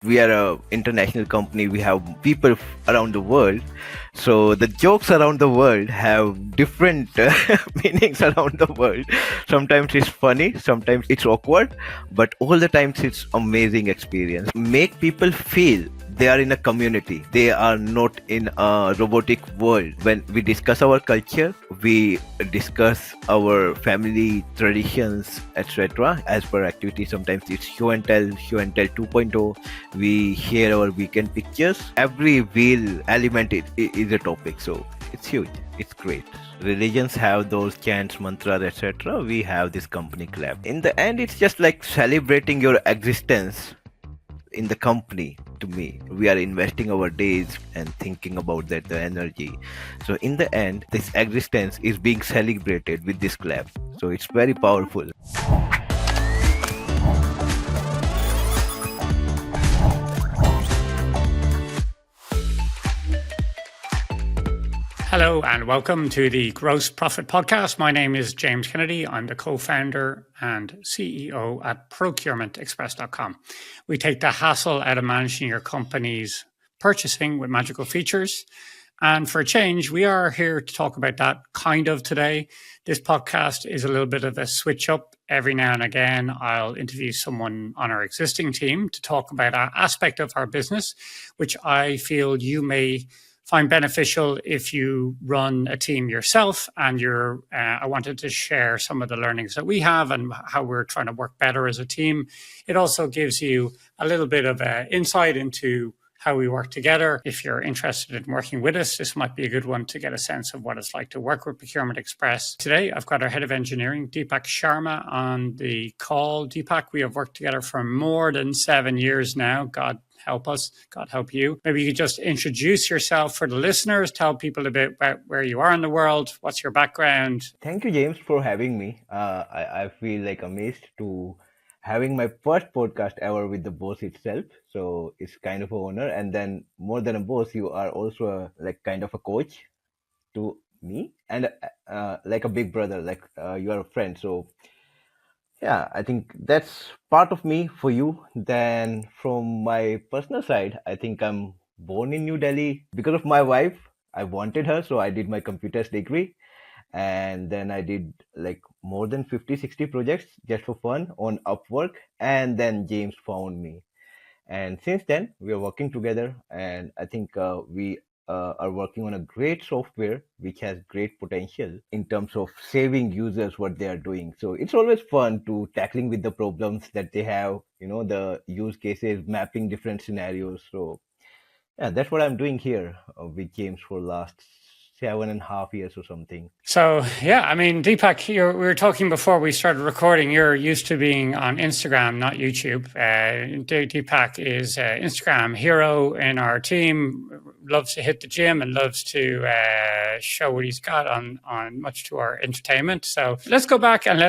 We are a international company. We have people around the world. So the jokes around the world have different meanings around the world. Sometimes it's funny, sometimes it's awkward, but all the times it's amazing experience. Make people feel they are in a community. They are not in a robotic world. When we discuss our culture, we discuss our family traditions, etc. As per activity, sometimes it's show and tell 2.0. We share our weekend pictures. Every wheel element is a topic. So it's huge. It's great. Religions have those chants, mantras, etc. We have this company club. In the end, it's just like celebrating your existence in the company. To me, we are investing our days and thinking about that, the energy. So in the end, this existence is being celebrated with this club. So it's very powerful. Hello and welcome to the Gross Profit Podcast. My name is James Kennedy. I'm the co-founder and CEO at ProcurementExpress.com. We take the hassle out of managing your company's purchasing with magical features. And for a change, we are here to talk about that kind of today. This podcast is a little bit of a switch up. Every now and again, I'll interview someone on our existing team to talk about an aspect of our business, which I feel you may find beneficial if you run a team yourself and I wanted to share some of the learnings that we have and how we're trying to work better as a team. It also gives you a little bit of insight into how we work together. If you're interested in working with us, this might be a good one to get a sense of what it's like to work with Procurement Express. Today, I've got our head of engineering, Deepak Sharma, on the call. Deepak, we have worked together for more than 7 years now. God help us. God help you. Maybe you could just introduce yourself for the listeners, tell people a bit about where you are in the world, what's your background. Thank you, James, for having me. I feel like amazed to having my first podcast ever with the boss itself. So it's kind of an honor. And then more than a boss, you are also like kind of a coach to me and like a big brother, like you are a friend. So yeah, I think that's part of me for you. Then from my personal side, I think I'm born in New Delhi because of my wife. I wanted her, so I did my computers degree. And then I did like more than 50, 60 projects just for fun on Upwork. And then James found me. And since then, we are working together. And I think we are working on a great software which has great potential in terms of saving users what they are doing. So it's always fun to tackling with the problems that they have, the use cases, mapping different scenarios. So yeah, that's what I'm doing here with James for last 7.5 years or something. So, yeah, I mean, Deepak, we were talking before we started recording. You're used to being on Instagram, not YouTube. Deepak is an Instagram hero in our team, loves to hit the gym and loves to show what he's got on much to our entertainment. So let's go back and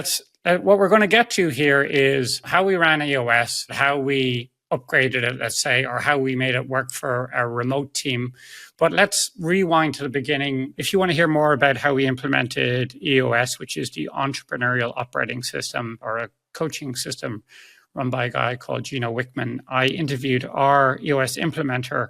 what we're going to get to here is how we ran EOS, how we upgraded it, let's say, or how we made it work for a remote team. But let's rewind to the beginning. If you want to hear more about how we implemented EOS, which is the entrepreneurial operating system or a coaching system run by a guy called Gino Wickman, I interviewed our EOS implementer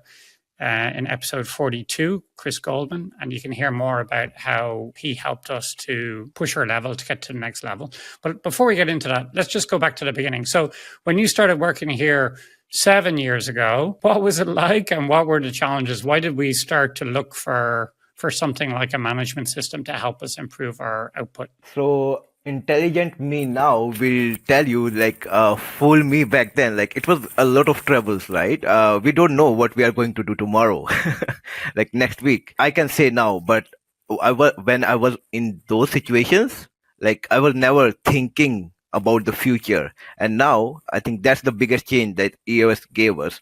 in episode 42, Chris Goldman, and you can hear more about how he helped us to push our level to get to the next level. But before we get into that, let's just go back to the beginning. So when you started working here 7 years ago, what was it like and what were the challenges? Why did we start to look for something like a management system to help us improve our output? So intelligent me now will tell you like fool me back then, like it was a lot of troubles, right? We don't know what we are going to do tomorrow like next week, I can say now, but when I was in those situations, like I was never thinking about the future. And now I think that's the biggest change that EOS gave us.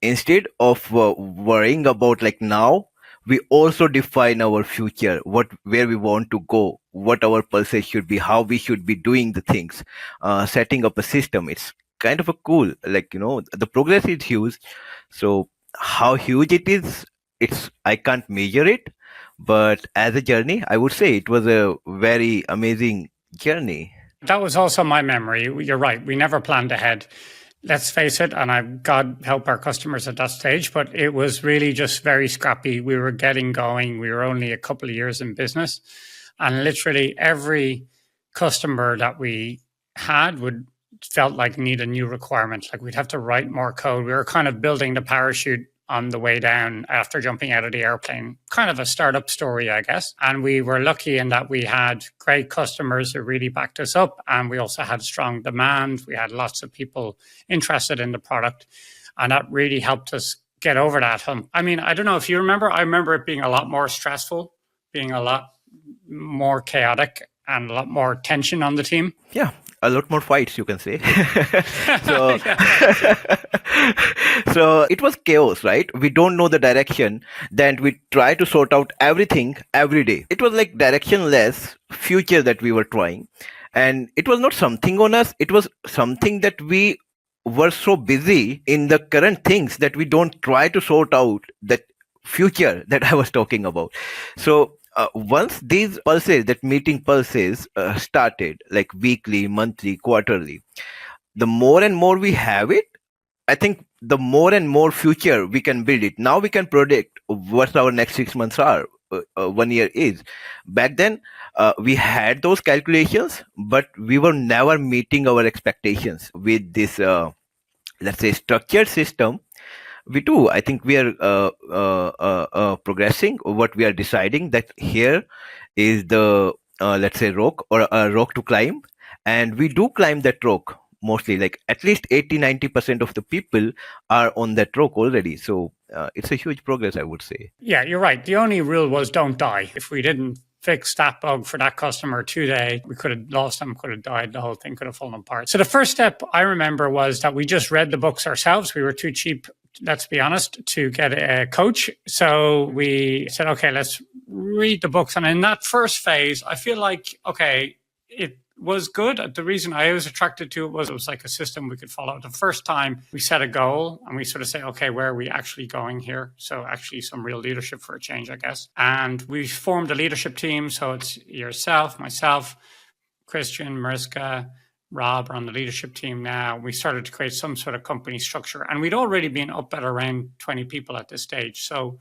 Instead of worrying about like now, we also define our future, where we want to go, what our pulses should be, how we should be doing the things, setting up a system. It's kind of a cool, like, the progress is huge. So how huge it is, I can't measure it, but as a journey, I would say it was a very amazing journey. That was also my memory. You're right. We never planned ahead. let's face it, and God help our customers at that stage, but it was really just very scrappy. We were getting going. We were only a couple of years in business, and literally every customer that we had would felt like need a new requirement. Like we'd have to write more code. We were kind of building the parachute on the way down after jumping out of the airplane. Kind of a startup story, I guess. And we were lucky in that we had great customers who really backed us up. And we also had strong demand. We had lots of people interested in the product. And that really helped us get over that hump. I mean, I don't know if you remember, I remember it being a lot more stressful, being a lot more chaotic and a lot more tension on the team. Yeah, a lot more fights, you can say. So, so it was chaos, right? We don't know the direction. Then we try to sort out everything every day. It was like directionless future that we were trying. And it was not something on us. It was something that we were so busy in the current things that we don't try to sort out that future that I was talking about. So once these pulses, that meeting pulses started, like weekly, monthly, quarterly, the more and more we have it, I think the more and more future we can build it. Now we can predict what our next 6 months are, 1 year is. Back then, we had those calculations, but we were never meeting our expectations with this, let's say, structured system. We do. I think we are progressing. What we are deciding that here is the, let's say, rock or a rock to climb, and we do climb that rock mostly. Like at least 80-90% of the people are on that rock already. So it's a huge progress, I would say. Yeah, you're right. The only rule was don't die. If we didn't fix that bug for that customer today, we could have lost them, could have died, the whole thing could have fallen apart. So the first step I remember was that we just read the books ourselves. We were too cheap, let's be honest, to get a coach. So we said, okay, let's read the books. And in that first phase, I feel like, okay, it was good. The reason I was attracted to it was like a system we could follow. The first time we set a goal and we sort of say, okay, where are we actually going here? So actually some real leadership for a change, I guess. And we formed a leadership team. So it's yourself, myself, Christian, Mariska, Rob are on the leadership team now. We started to create some sort of company structure. And we'd already been up at around 20 people at this stage. So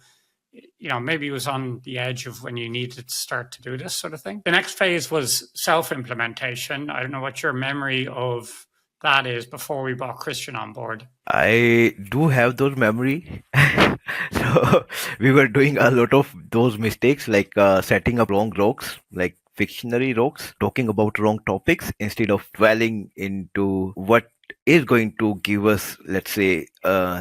maybe it was on the edge of when you needed to start to do this sort of thing. The next phase was self-implementation. I don't know what your memory of that is before we brought Christian on board. I do have those memory. So we were doing a lot of those mistakes, like setting up wrong rocks, like fictionary rocks, talking about wrong topics instead of dwelling into what is going to give us, let's say,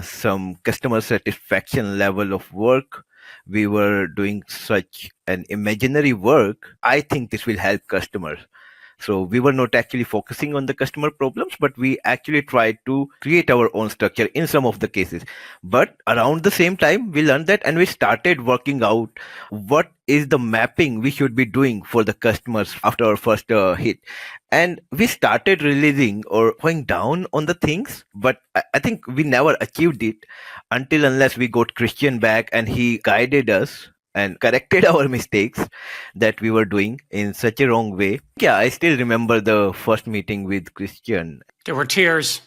some customer satisfaction level of work. We were doing such an imaginary work. I think this will help customers. So we were not actually focusing on the customer problems, but we actually tried to create our own structure in some of the cases. But around the same time, we learned that and we started working out what is the mapping we should be doing for the customers after our first hit. And we started releasing or going down on the things, but I think we never achieved it until unless we got Christian back and he guided us and corrected our mistakes that we were doing in such a wrong way. Yeah, I still remember the first meeting with Christian. There were tears.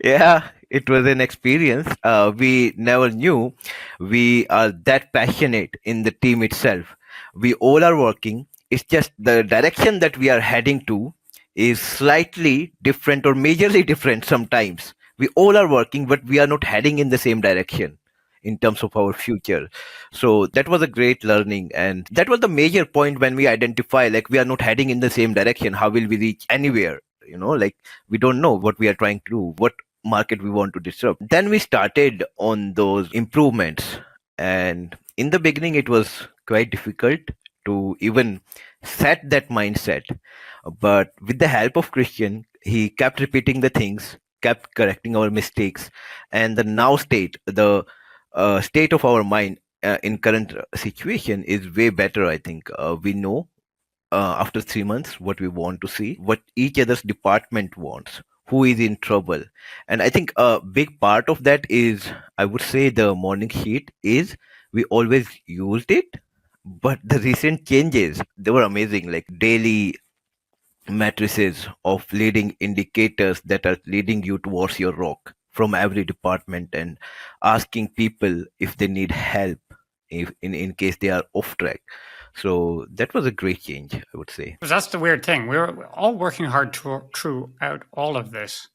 Yeah, it was an experience. We never knew we are that passionate in the team itself. We all are working. It's just the direction that we are heading to is slightly different or majorly different sometimes. We all are working, but we are not heading in the same direction in terms of our future. So that was a great learning. And that was the major point when we identify, like, we are not heading in the same direction. How will we reach anywhere? Like, we don't know what we are trying to do, what market we want to disrupt. Then we started on those improvements. And in the beginning, it was quite difficult to even set that mindset. But with the help of Christian, he kept repeating the things, kept correcting our mistakes. And the now state, the state of our mind in current situation is way better. I think we know after 3 months what we want to see, what each other's department wants, who is in trouble. And I think a big part of that is, I would say, the morning sheet is we always used it, but the recent changes, they were amazing, like daily matrices of leading indicators that are leading you towards your rock from every department, and asking people if they need help if in case they are off track. So that was a great change, I would say. Because that's the weird thing. We were all working hard throughout all of this.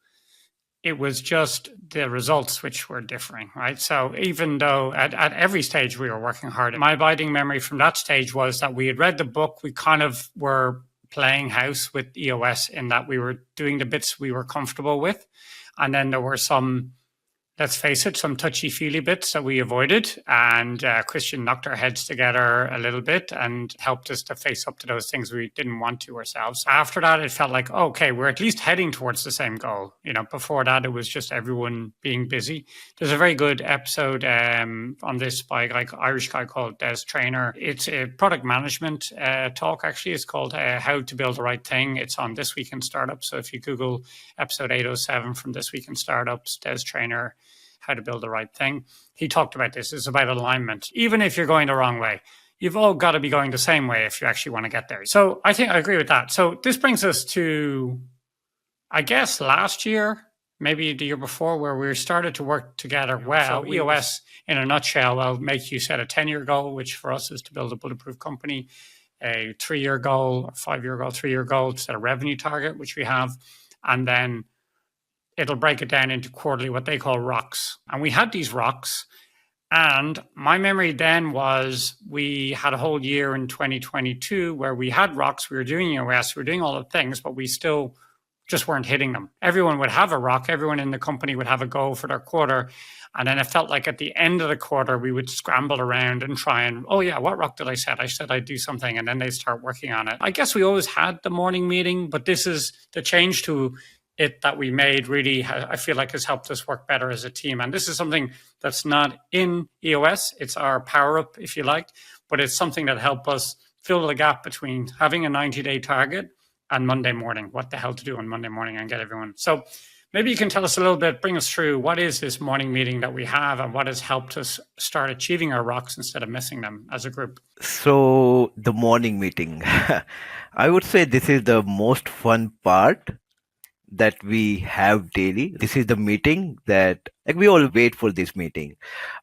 It was just the results which were differing, right? So even though at every stage we were working hard, my abiding memory from that stage was that we had read the book. We kind of were playing house with EOS in that we were doing the bits we were comfortable with. And then there were some, let's face it, some touchy-feely bits that we avoided. And Christian knocked our heads together a little bit and helped us to face up to those things we didn't want to ourselves. After that, it felt like, okay, we're at least heading towards the same goal. Before that, it was just everyone being busy. There's a very good episode on this by an Irish guy called Des Traynor. It's a product management talk, actually. It's called How to Build the Right Thing. It's on This Week in Startups. So if you Google episode 807 from This Week in Startups, Des Traynor, How to Build the Right Thing. He talked about this. It's about alignment. Even if you're going the wrong way, you've all got to be going the same way if you actually want to get there. So I think I agree with that. So this brings us to, I guess, last year, maybe the year before, where we started to work together well. So EOS, in a nutshell, will make you set a 10-year goal, which for us is to build a bulletproof company, a 3-year goal, a 5-year goal, 3-year goal, to set a revenue target, which we have, and then it'll break it down into quarterly, what they call rocks. And we had these rocks. And my memory then was we had a whole year in 2022 where we had rocks. We were doing EOS, we were doing all the things, but we still just weren't hitting them. Everyone would have a rock. Everyone in the company would have a goal for their quarter. And then it felt like at the end of the quarter, we would scramble around and try and, oh yeah, what rock did I set? I said I'd do something. And then they start working on it. I guess we always had the morning meeting, but this is the change to it that we made really, I feel like, has helped us work better as a team. And this is something that's not in EOS. It's our power up, if you like, but it's something that helped us fill the gap between having a 90-day target and Monday morning, what the hell to do on Monday morning and get everyone. So maybe you can tell us a little bit, bring us through what is this morning meeting that we have and what has helped us start achieving our rocks instead of missing them as a group. So the morning meeting, I would say this is the most fun part that we have daily. This is the meeting that, like, we all wait for this meeting.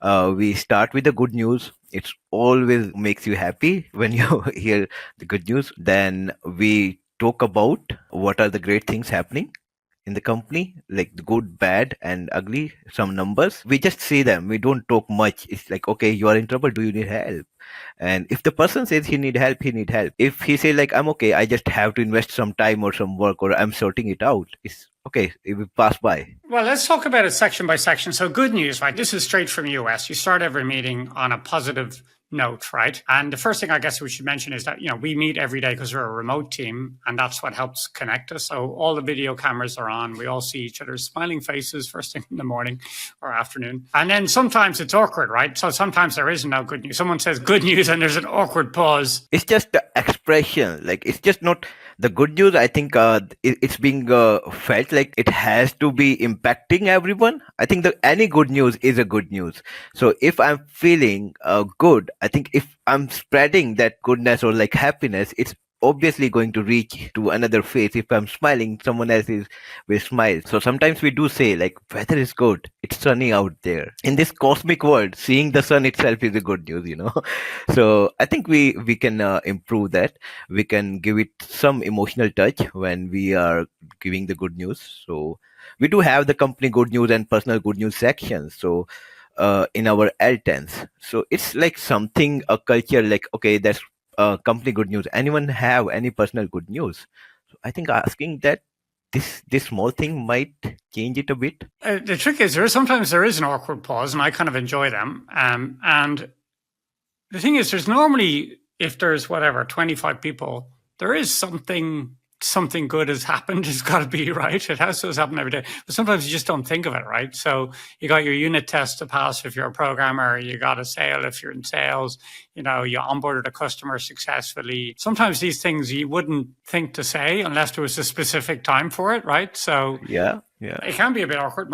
We start with the good news. It's always makes you happy when you hear the good news. Then we talk about what are the great things happening in the company, like the good, bad, and ugly, some numbers. We just see them. We don't talk much. It's like, okay, you are in trouble. Do you need help? And if the person says he need help, he need help. If he say like, I'm okay, I just have to invest some time or some work, or I'm sorting it out, it's okay, it will pass by. Well, let's talk about it section by section. So good news, right? This is straight from US. You start every meeting on a positive note, right? And the first thing I guess we should mention is that, we meet every day because we're a remote team, and that's what helps connect us. So all the video cameras are on. We all see each other's smiling faces first thing in the morning or afternoon. And then sometimes it's awkward, right? So sometimes there is no good news. Someone says good news and there's an awkward pause. It's just the expression. Like, it's just not the good news. I think it's being felt like it has to be impacting everyone. I think that any good news is a good news. So if I'm feeling good, I think if I'm spreading that goodness or like happiness, it's obviously going to reach to another face. If I'm smiling, someone else will smile. So sometimes we do say like, weather is good, it's sunny out there. In this cosmic world, seeing the sun itself is a good news. So I think we can improve that. We can give it some emotional touch when we are giving the good news. So we do have the company good news and personal good news sections. So in our L10s, so it's like something, a culture, like, okay, that's company good news. Anyone have any personal good news? So I think asking that this small thing might change it a bit. The trick is sometimes there is an awkward pause, and I kind of enjoy them. And the thing is, there's normally, if there's 25 people, there is something good has happened. It's got to be, right. It has to happen every day, but sometimes you just don't think of it, right? So you got your unit test to pass if you're a programmer, you got a sale if you're in sales, you onboarded a customer successfully. Sometimes these things you wouldn't think to say unless there was a specific time for it, right? So yeah, it can be a bit awkward.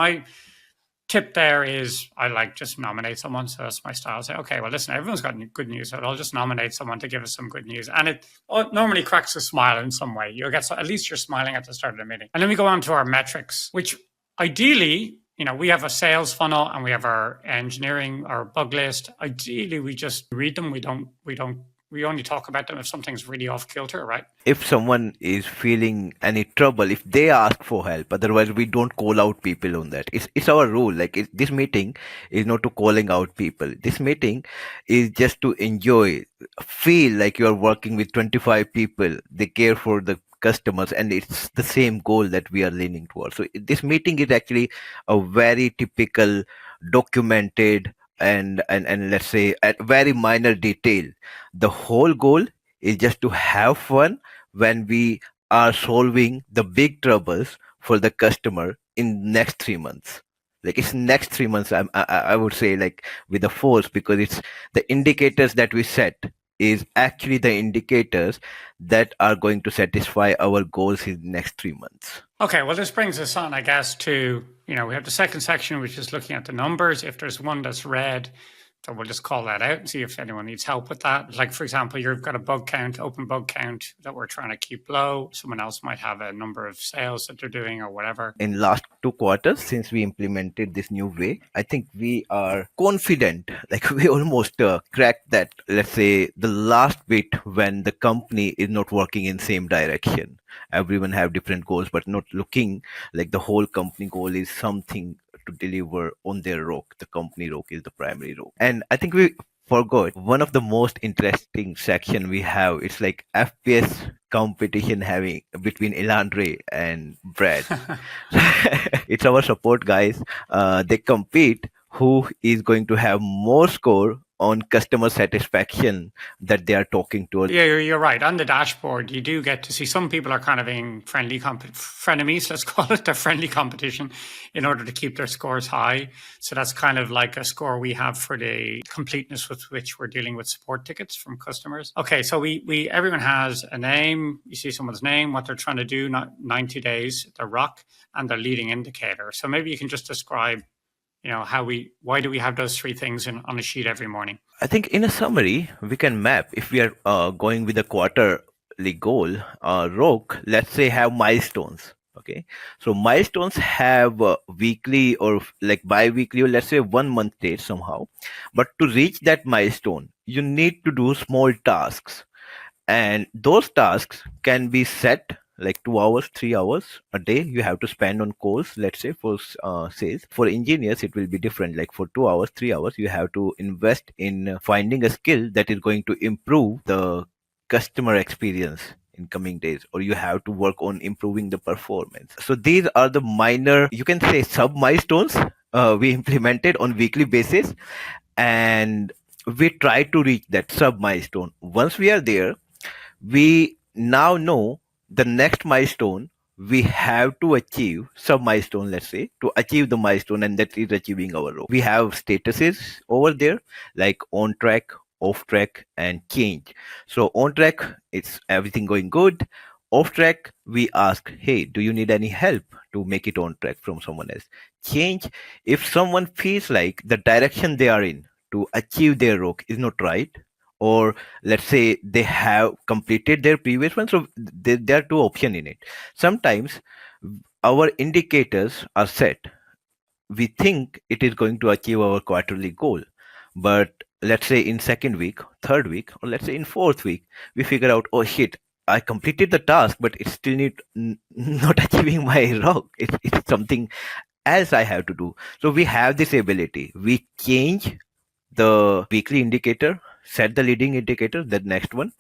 tip there is I like just nominate someone. So that's my style. I say, okay, well, listen, everyone's got good news. So I'll just nominate someone to give us some good news. And it normally cracks a smile in some way. You'll get, at least you're smiling at the start of the meeting. And then we go on to our metrics, which ideally, we have a sales funnel and we have our engineering, our bug list. Ideally, we just read them. We only talk about them if something's really off kilter, right? If someone is feeling any trouble, if they ask for help, otherwise we don't call out people on that. It's our rule. Like this meeting is not to calling out people. This meeting is just to enjoy, feel like you are working with 25 people. They care for the customers, and it's the same goal that we are leaning towards. So this meeting is actually a very typical, documented, and let's say at very minor detail. The whole goal is just to have fun when we are solving the big troubles for the customer in next 3 months. Like it's next 3 months, I would say, like with a force, because it's the indicators that we set is actually the indicators that are going to satisfy our goals in next 3 months. Okay, well, this brings us on, I guess, to, we have the second section, which is looking at the numbers. If there's one that's red, so we'll just call that out and see if anyone needs help with that. Like, for example, you've got a bug count, open bug count that we're trying to keep low. Someone else might have a number of sales that they're doing or whatever. In last 2 quarters, since we implemented this new way, I think we are confident, like we almost cracked that, let's say, the last bit when the company is not working in same direction. Everyone have different goals, but not looking like the whole company goal is something to deliver on their rock. The company rock is the primary rock. And I think we forgot one of the most interesting section we have. It's like FPS competition having between Elandre and Brad. It's our support guys. They compete who is going to have more score on customer satisfaction that they are talking to. Yeah, you're right. On the dashboard, you do get to see some people are kind of in frenemies, let's call it, their friendly competition in order to keep their scores high. So that's kind of like a score we have for the completeness with which we're dealing with support tickets from customers. Okay, so we everyone has a name. You see someone's name, what they're trying to do, not 90 days, their rock, and their leading indicator. So maybe you can just describe why do we have those three things on a sheet every morning? I think in a summary, we can map if we are going with a quarterly goal, ROC, let's say have milestones. Okay. So milestones have weekly or like bi-weekly or let's say 1 month date somehow. But to reach that milestone, you need to do small tasks. And those tasks can be set like 2 hours, 3 hours a day you have to spend on calls, let's say for sales. For engineers, it will be different. Like for 2 hours, 3 hours, you have to invest in finding a skill that is going to improve the customer experience in coming days, or you have to work on improving the performance. So these are the minor, you can say, sub milestones we implemented on weekly basis, and we try to reach that sub milestone. Once we are there, we now know the next milestone we have to achieve, sub milestone, let's say, to achieve the milestone, and that is achieving our role. We have statuses over there like on track, off track, and change. So on track, it's everything going good. Off track, we ask, hey, do you need any help to make it on track from someone else? Change, if someone feels like the direction they are in to achieve their rock is not right, or let's say they have completed their previous one. So there are two options in it. Sometimes our indicators are set. We think it is going to achieve our quarterly goal. But let's say in second week, third week, or let's say in fourth week, we figure out, oh shit, I completed the task, but it still not achieving my rock. It's something else I have to do. So we have this ability. We change the weekly indicator, set the leading indicator, the next one,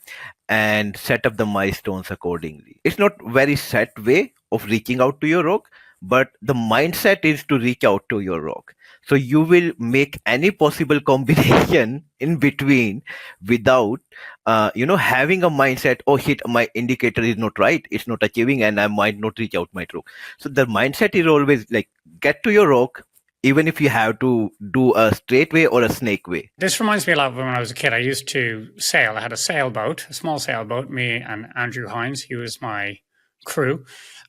and set up the milestones accordingly. It's not very set way of reaching out to your rock, but the mindset is to reach out to your rock. So you will make any possible combination in between without, having a mindset, oh shit, my indicator is not right, it's not achieving, and I might not reach out my rock. So the mindset is always like, get to your rock, even if you have to do a straight way or a snake way. This reminds me a lot of when I was a kid. I used to sail. I had a sailboat, a small sailboat, me and Andrew Hines. He was my crew.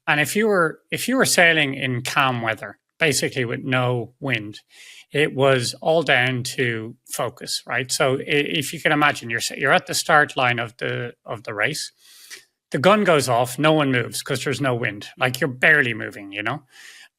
And if you were sailing in calm weather, basically with no wind. It was all down to focus, right? So if you can imagine, you're at the start line of the race. The gun goes off, no one moves because there's no wind. Like you're barely moving, you know?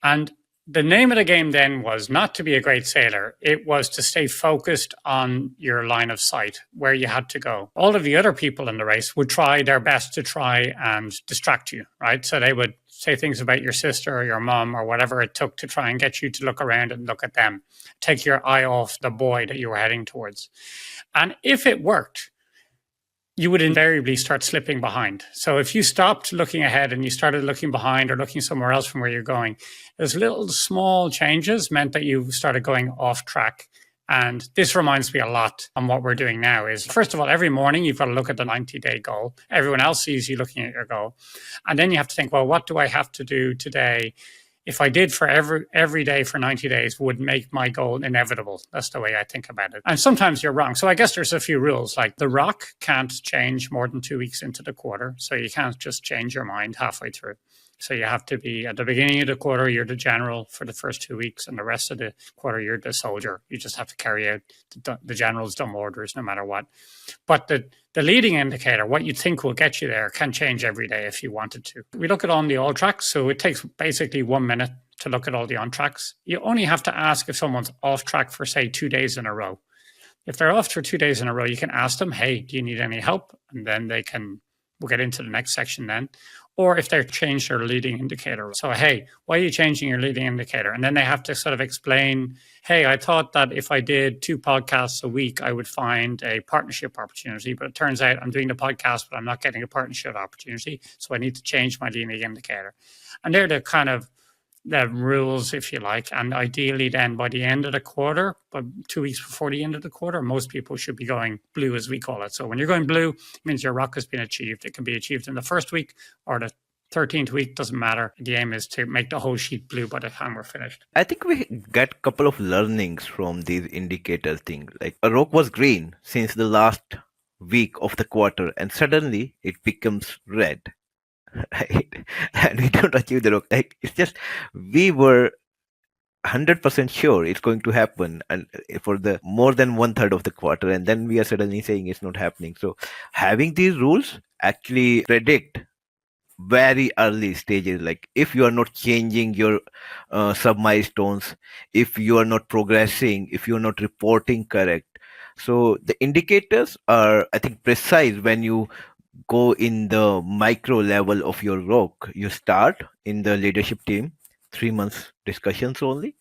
And the name of the game then was not to be a great sailor. It was to stay focused on your line of sight, where you had to go. All of the other people in the race would try their best to try and distract you, right? So they would say things about your sister or your mom or whatever it took to try and get you to look around and look at them. Take your eye off the boy that you were heading towards. And if it worked, you would invariably start slipping behind. So if you stopped looking ahead and you started looking behind or looking somewhere else from where you're going, those little small changes meant that you started going off track. And this reminds me a lot on what we're doing now is, first of all, every morning you've got to look at the 90-day goal. Everyone else sees you looking at your goal. And then you have to think, well, what do I have to do today? If I did for every day for 90 days would make my goal inevitable. That's the way I think about it. And sometimes you're wrong. So I guess there's a few rules, like the rock can't change more than 2 weeks into the quarter. So you can't just change your mind halfway through. So you have to be at the beginning of the quarter, you're the general for the first 2 weeks, and the rest of the quarter, you're the soldier. You just have to carry out the general's dumb orders no matter what. But the leading indicator, what you think will get you there, can change every day if you wanted to. We look at on the all tracks, so it takes basically 1 minute to look at all the on tracks. You only have to ask if someone's off track for, say, 2 days in a row. If they're off for 2 days in a row, you can ask them, hey, do you need any help? And then we'll get into the next section then. Or if they've changed their leading indicator. So, hey, why are you changing your leading indicator? And then they have to sort of explain, hey, I thought that if I did 2 podcasts a week, I would find a partnership opportunity. But it turns out I'm doing the podcast, but I'm not getting a partnership opportunity. So I need to change my leading indicator. And they're the kind of the rules, if you like. And ideally then by the end of the quarter, but 2 weeks before the end of the quarter, most people should be going blue, as we call it. So when you're going blue, it means your rock has been achieved. It can be achieved in the first week or the 13th week, doesn't matter. The aim is to make the whole sheet blue by the time we're finished. I think we get a couple of learnings from these indicator things. Like a rock was green since the last week of the quarter and suddenly it becomes red. Right? And we don't achieve the rock. Like, it's just we were 100% sure it's going to happen and for the more than 1/3 of the quarter, and then we are suddenly saying it's not happening. So having these rules actually predict very early stages, like if you are not changing your sub milestones, if you are not progressing, if you are not reporting correct. So the indicators are, I think, precise when you go in the micro level of your rock. You start in the leadership team, 3 months discussions only.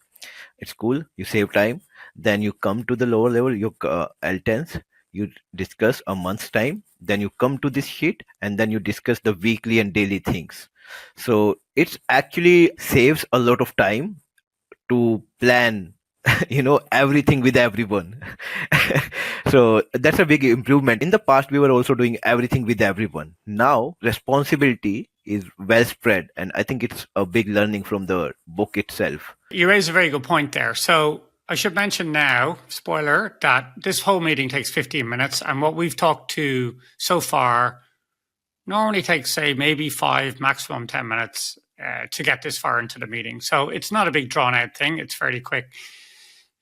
It's cool. You save time. Then you come to the lower level, your L10s. You discuss a month's time. Then you come to this sheet and then you discuss the weekly and daily things. So it's actually saves a lot of time to plan everything with everyone. So that's a big improvement. In the past we were also doing everything with everyone. Now responsibility is well spread, and I think it's a big learning from the book itself. You raise a very good point there. So I should mention now, spoiler, that this whole meeting takes 15 minutes, and what we've talked to so far normally takes, say, maybe 5, maximum 10 minutes to get this far into the meeting. So it's not a big drawn out thing. It's fairly quick.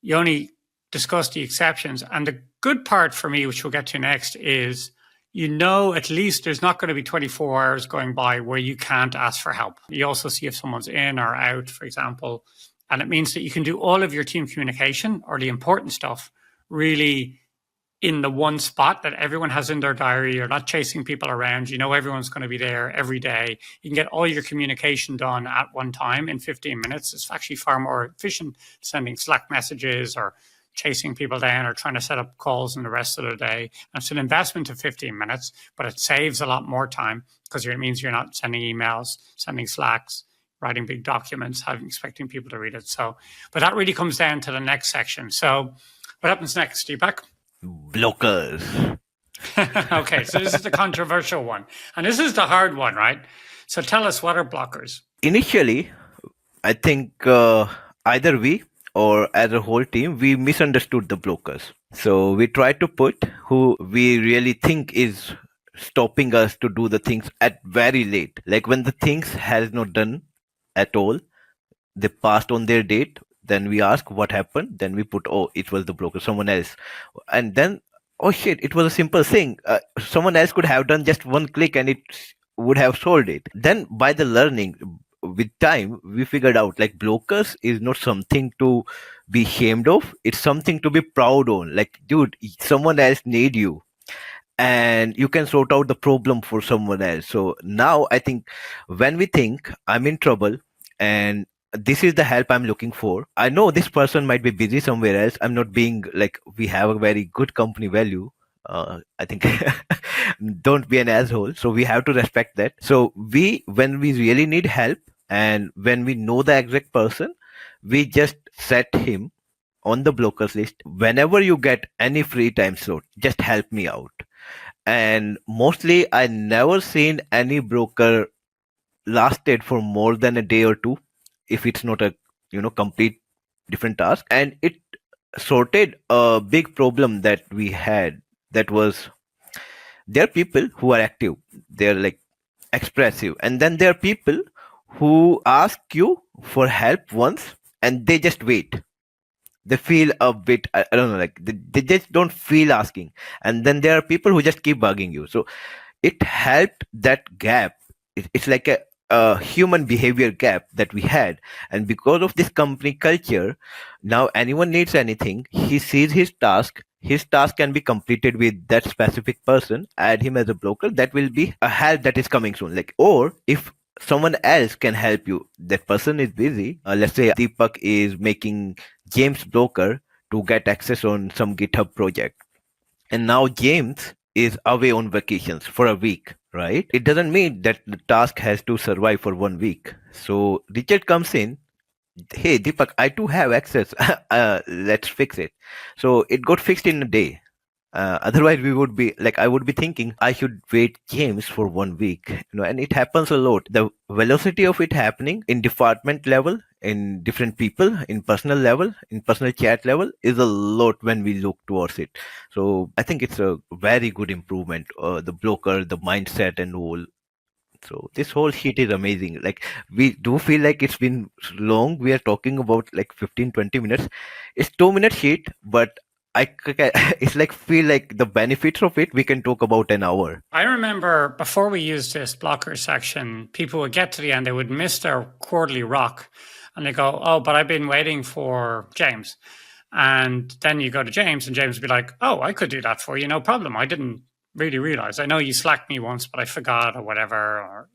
You only discuss the exceptions. And the good part for me, which we'll get to next, is at least there's not going to be 24 hours going by where you can't ask for help. You also see if someone's in or out, for example. And it means that you can do all of your team communication or the important stuff really in the one spot that everyone has in their diary. You're not chasing people around. Everyone's going to be there every day. You can get all your communication done at one time in 15 minutes. It's actually far more efficient sending Slack messages or chasing people down or trying to set up calls in the rest of the day. And it's an investment of 15 minutes, but it saves a lot more time because it means you're not sending emails, sending Slacks, writing big documents, expecting people to read it. So, but that really comes down to the next section. So what happens next, Deepak? Blockers. Okay, so this is the controversial one. And this is the hard one, right? So tell us, what are blockers? Initially, I think either we or as a whole team, we misunderstood the blockers. So we tried to put who we really think is stopping us to do the things at very late. Like when the things has not done at all, they passed on their date. Then we ask what happened. Then we put, oh, it was the broker, someone else. And then, oh shit, it was a simple thing. Someone else could have done just one click and it would have sold it. Then by the learning, with time, we figured out like brokers is not something to be ashamed of. It's something to be proud on. Like, dude, someone else need you and you can sort out the problem for someone else. So now I think when we think I'm in trouble and this is the help I'm looking for, I know this person might be busy somewhere else. I'm not being like, we have a very good company value. I think don't be an asshole. So we have to respect that. So when we really need help and when we know the exact person, we just set him on the blockers list. Whenever you get any free time slot, just help me out. And mostly I never seen any broker lasted for more than a day or two if it's not a complete different task. And it sorted a big problem that we had. That was, there are people who are active, they're like expressive, and then there are people who ask you for help once and they just wait. They feel a bit, I don't know, like they just don't feel asking. And then there are people who just keep bugging you. So it helped that gap. It's like a human behavior gap that we had. And because of this company culture, now anyone needs anything, he sees his task can be completed with that specific person, add him as a broker. That will be a help that is coming soon. Like, or if someone else can help you, that person is busy. Let's say Deepak is making James broker to get access on some GitHub project, and now James is away on vacations for a week, right? It doesn't mean that the task has to survive for 1 week. So Richard comes in, hey Deepak, I too have access. Let's fix it. So it got fixed in a day. Otherwise we would be like, I would be thinking I should wait James for 1 week, and it happens a lot. The velocity of it happening in department level, in different people, in personal level, in personal chat level, is a lot when we look towards it. So I think it's a very good improvement, the blocker, the mindset and all. So this whole sheet is amazing. Like, we do feel like it's been long. We are talking about like 15-20 minutes. It's 2 minute sheet, but it's like feel like the benefits of it we can talk about an hour. I remember before we used this blocker section, people would get to the end, they would miss their quarterly rock and they go, oh, but I've been waiting for James. And then you go to James and James would be like, oh, I could do that for you, no problem. I didn't really realize. I know you slacked me once, but I forgot or whatever, or,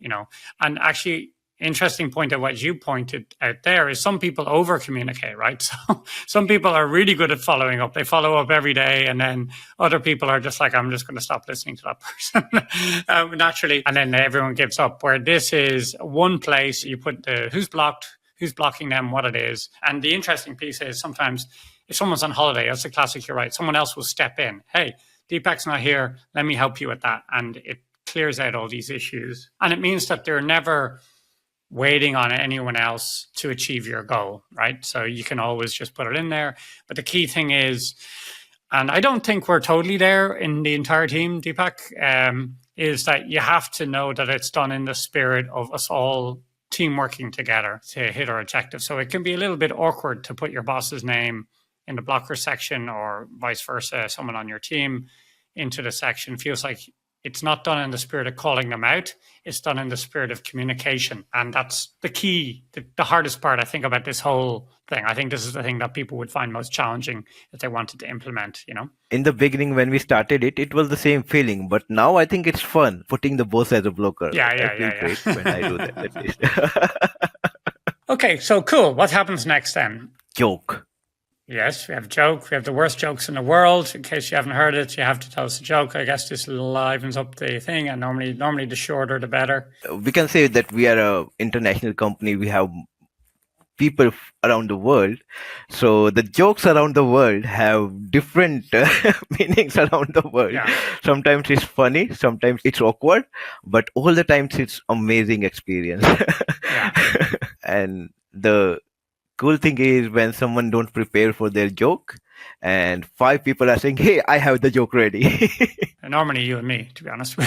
and actually, interesting point of what you pointed out there is some people over communicate, right? So some people are really good at following up. They follow up every day. And then other people are just like, I'm just going to stop listening to that person naturally. And then everyone gives up, where this is one place you put the who's blocked, who's blocking them, what it is. And the interesting piece is sometimes if someone's on holiday, that's a classic, you're right, someone else will step in. Hey, Deepak's not here. Let me help you with that. And it clears out all these issues. And it means that they're never waiting on anyone else to achieve your goal, right? So you can always just put it in there. But the key thing is, and I don't think we're totally there in the entire team, Deepak, is that you have to know that it's done in the spirit of us all team working together to hit our objective. So it can be a little bit awkward to put your boss's name in the blocker section or vice versa, someone on your team into the section. Feels like it's not done in the spirit of calling them out. It's done in the spirit of communication. And that's the key, the hardest part, I think, about this whole thing. I think this is the thing that people would find most challenging if they wanted to implement, In the beginning, when we started it, it was the same feeling. But now I think it's fun putting the boss as a blocker. I feel great when I do that, at least. Okay, so cool. What happens next then? Joke. Yes, we have a joke. We have the worst jokes in the world. In case you haven't heard it, you have to tell us a joke. I guess this livens up the thing, and normally the shorter the better. We can say that we are an international company. We have people around the world. So the jokes around the world have different meanings around the world. Yeah. Sometimes it's funny, sometimes it's awkward, but all the times it's amazing experience. Yeah. And the cool thing is when someone don't prepare for their joke and five people are saying, hey, I have the joke ready. Normally you and me, to be honest.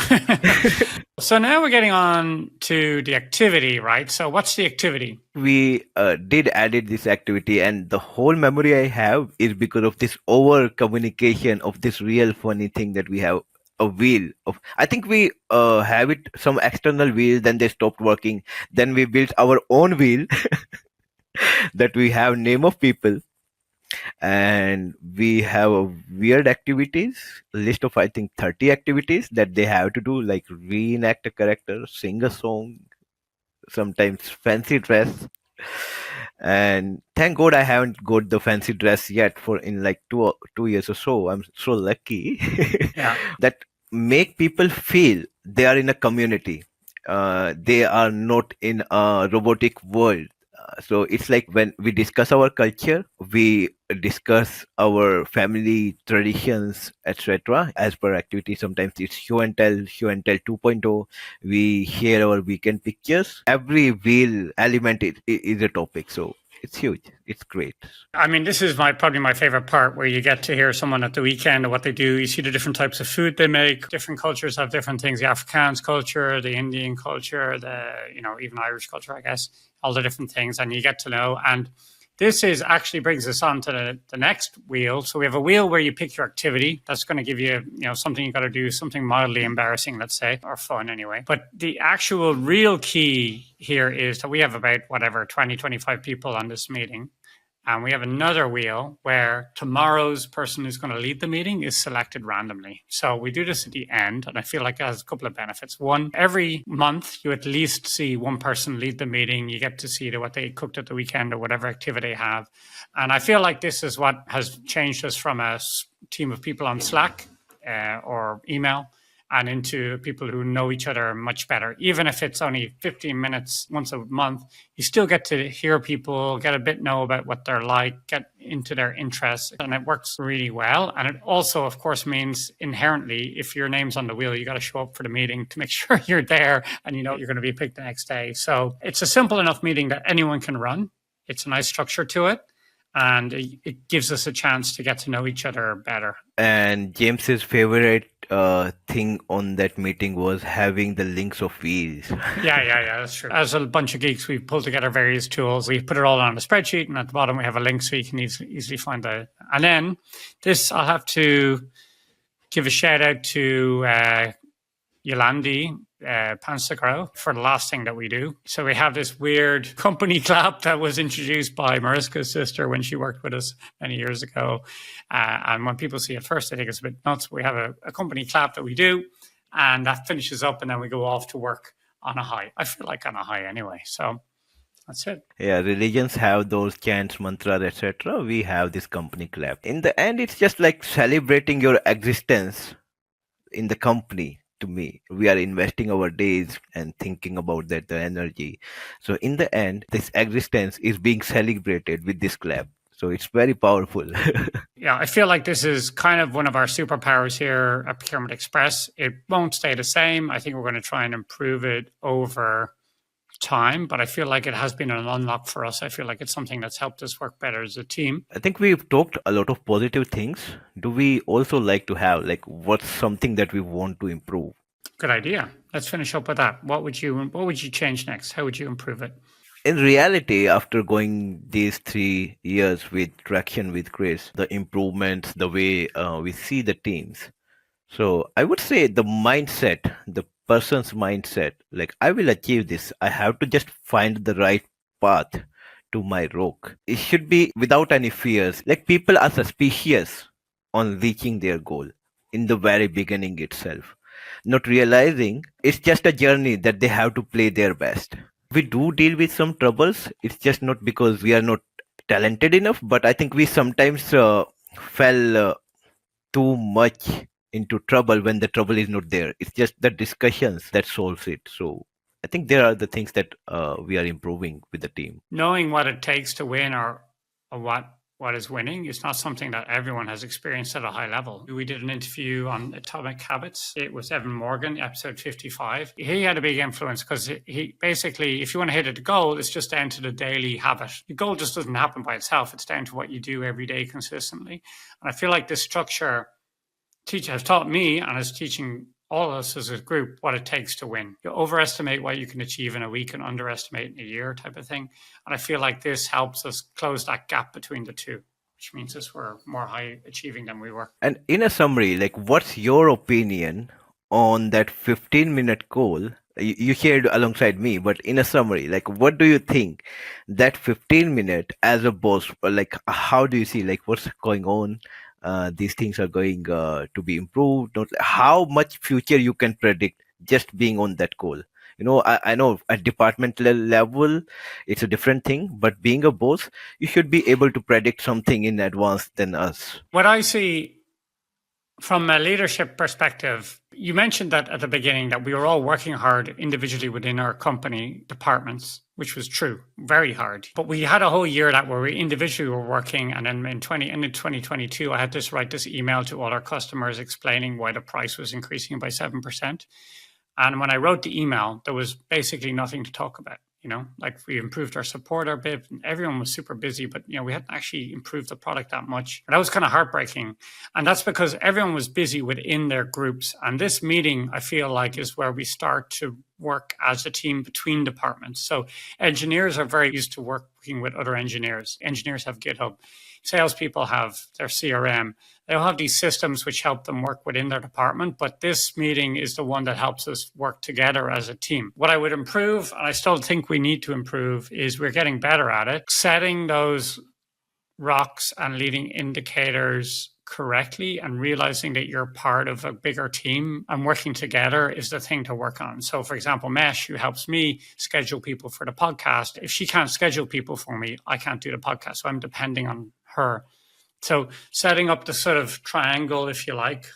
So now we're getting on to the activity, right? So what's the activity? We did added this activity, and the whole memory I have is because of this over communication of this real funny thing that we have a wheel of. I think we have it some external wheel, then they stopped working. Then we built our own wheel that we have name of people, and we have a weird activities list of I think 30 activities that they have to do, like reenact a character, sing a song, sometimes fancy dress. And thank god I haven't got the fancy dress yet for in like 2 years or so. I'm so lucky. Yeah. That make people feel they are in a community. They are not in a robotic world. So it's like when we discuss our culture, we discuss our family traditions, etc. As per activity, sometimes it's show and tell 2.0. We share our weekend pictures. Every wheel element is a topic. So it's huge. It's great. I mean, this is probably my favorite part, where you get to hear someone at the weekend and what they do. You see the different types of food they make. Different cultures have different things. The Afrikaans culture, the Indian culture, even Irish culture, I guess, all the different things, and you get to know. And this is actually brings us on to the next wheel. So we have a wheel where you pick your activity. That's going to give you, something you got to do, something mildly embarrassing, let's say, or fun anyway. But the actual real key here is that we have about 20, 25 people on this meeting. And we have another wheel where tomorrow's person who's going to lead the meeting is selected randomly. So we do this at the end, and I feel like it has a couple of benefits. One, every month you at least see one person lead the meeting. You get to see what they cooked at the weekend or whatever activity they have. And I feel like this is what has changed us from a team of people on Slack or email and into people who know each other much better. Even if it's only 15 minutes once a month, you still get to hear people, get a bit know about what they're like, get into their interests, and it works really well. And it also, of course, means inherently, if your name's on the wheel, you got to show up for the meeting to make sure you're there and you're going to be picked the next day. So it's a simple enough meeting that anyone can run. It's a nice structure to it. And it gives us a chance to get to know each other better. And James's favorite thing on that meeting was having the links of wheels. Yeah, that's true. As a bunch of geeks, we've pulled together various tools. We put it all on a spreadsheet, and at the bottom we have a link so you can easily find it. And then this, I'll have to give a shout out to Yolandi Pansagro for the last thing that we do. So we have this weird company clap that was introduced by Mariska's sister when she worked with us many years ago. And when people see it first, they think it's a bit nuts. We have a company clap that we do, and that finishes up, and then we go off to work on a high. I feel like on a high anyway. So that's it. Yeah, religions have those chants, mantras, etc. We have this company clap. In the end, it's just like celebrating your existence in the company. To me, we are investing our days and thinking about that, the energy. So in the end, this existence is being celebrated with this clap. So it's very powerful. Yeah, I feel like this is kind of one of our superpowers here at Procurement Express. It won't stay the same. I think we're going to try and improve it over time, but I feel like it has been an unlock for us. I feel like it's something that's helped us work better as a team. I think we've talked a lot of positive things. Do we also like to have what's something that we want to improve? Good idea. Let's finish up with that. What would you change next? How would you improve it? In reality, after going these 3 years with traction with Chris, the improvements, the way we see the teams. So I would say the mindset, the person's mindset, like I will achieve this. I have to just find the right path to my rock. It should be without any fears. Like people are suspicious on reaching their goal in the very beginning itself, not realizing it's just a journey that they have to play their best. We do deal with some troubles. It's just not because we are not talented enough, but I think we sometimes fell too much into trouble when the trouble is not there. It's just the discussions that solves it. So I think there are the things that we are improving with the team. Knowing what it takes to win or what what is winning. It's not something that everyone has experienced at a high level. We did an interview on atomic habits. It was Evan Morgan, episode 55. He had a big influence because he basically, if you want to hit a goal, it's just down to the daily habit. The goal just doesn't happen by itself. It's down to what you do every day consistently. And I feel like this structure has taught me and is teaching all of us as a group what it takes to win. You overestimate what you can achieve in a week and underestimate in a year type of thing. And I feel like this helps us close that gap between the two, which means that we're more high achieving than we were. And in a summary, like what's your opinion on that 15-minute goal? You shared alongside me, but in a summary, like what do you think that 15-minute as a boss, like how do you see like what's going on? These things are going to be improved. Not how much future you can predict just being on that goal. I know at departmental level, it's a different thing, but being a boss, you should be able to predict something in advance than us. What I see from a leadership perspective, you mentioned that at the beginning that we were all working hard individually within our company departments, which was true, very hard. But we had a whole year that where we individually were working, and then in 2022, I had to write this email to all our customers explaining why the price was increasing by 7%. And when I wrote the email, there was basically nothing to talk about. Like we improved our support a bit, and everyone was super busy, but we hadn't actually improved the product that much. That was kind of heartbreaking. And that's because everyone was busy within their groups. And this meeting, I feel like, is where we start to work as a team between departments. So engineers are very used to working with other engineers. Engineers have GitHub. Salespeople have their CRM. They'll have these systems which help them work within their department, but this meeting is the one that helps us work together as a team. What I would improve, and I still think we need to improve, is we're getting better at it, setting those rocks and leading indicators correctly and realizing that you're part of a bigger team and working together is the thing to work on. So for example, Mesh, who helps me schedule people for the podcast, if she can't schedule people for me, I can't do the podcast. So I'm depending on her. So setting up the sort of triangle, if you like,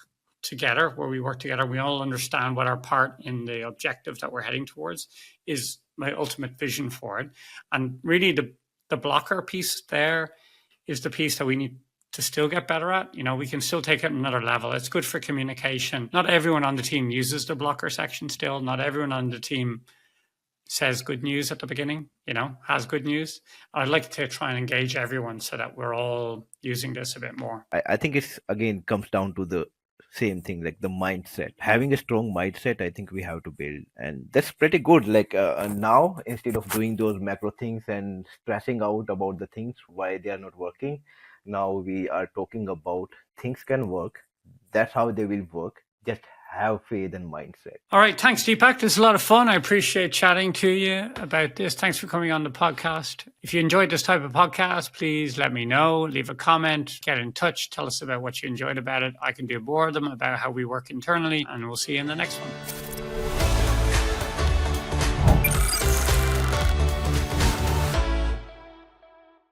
together, where we work together, we all understand what our part in the objective that we're heading towards is my ultimate vision for it. And really the blocker piece there is the piece that we need to still get better at. We can still take it another level. It's good for communication. Not everyone on the team uses the blocker section still. Not everyone on the team says good news at the beginning, has good news. I'd like to try and engage everyone so that we're all using this a bit more. I think it's again comes down to the same thing, like the mindset. Having a strong mindset, I think we have to build, and that's pretty good. Like now, instead of doing those macro things and stressing out about the things why they are not working, now we are talking about things can work. That's how they will work. Just have faith and mindset. All right. Thanks, Deepak. This is a lot of fun. I appreciate chatting to you about this. Thanks for coming on the podcast. If you enjoyed this type of podcast, please let me know. Leave a comment. Get in touch. Tell us about what you enjoyed about it. I can do more of them about how we work internally, and we'll see you in the next one.